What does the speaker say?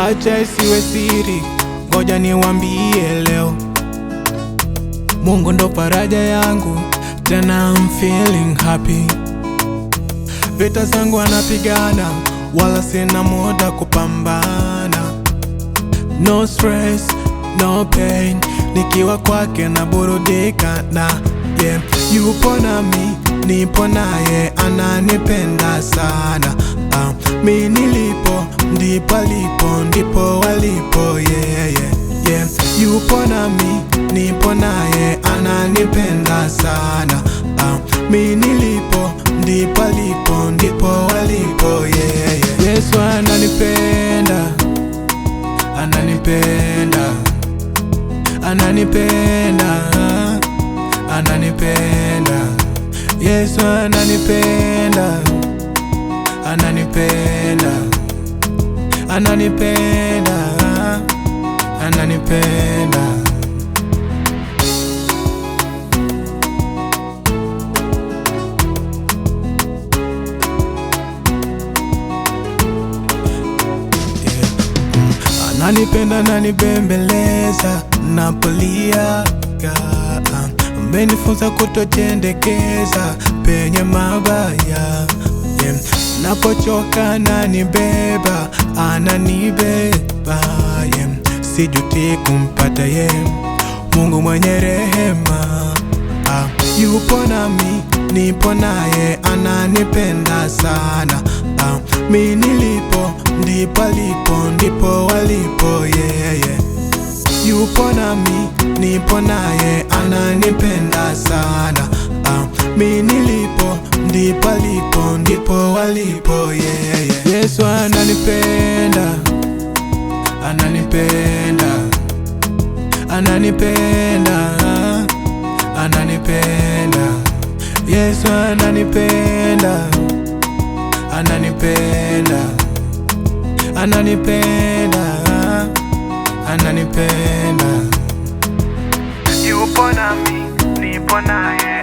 Acha isiwe siri, ngoja niwaambie leo. Mungu ndo faraja yangu, tena I'm feeling happy. Vita zangu anapigana, wala sina muda kupambana. No stress, no pain, nikiwa kwake na burudika na yeah. Yupo nami, nipo naye, ananipenda sana. Mi nilipo, ndipo alipo, ndipo walipo, yeah, yeah, yeah. Yupo nami, nipo naye, ananipenda sana. Mi nilipo, ndipo alipo, ndipo walipo, yeah, yeah. Yesu ananipenda, ananipenda, ananipenda, ananipenda. Yesu ananipenda, ananipenda, ananipenda, ananipenda. Ananipenda, ananibembeleza, napolia. Amenifunza kutojendekeza penye mabaya, yeah. Napochoka ananibeba, ananibeba, yeah. Sijuti kumpata ye, Mungu mwenye rehema. Yupo nami, nipo naye, ananipenda sana. Mi nilipo, ndipo alipo, ndipo walipo, yeah, yeah. Yupo nami, nipo naye, ananipenda sana. Mi nilipo, ndipo alipo, ndipo walipo, yeah, yeah. Yesu ananipenda, ananipenda, ananipenda, ananipenda. Yesu ananipenda, ananipenda, ananipenda, ananipenda. Yupo nami, nipo naye,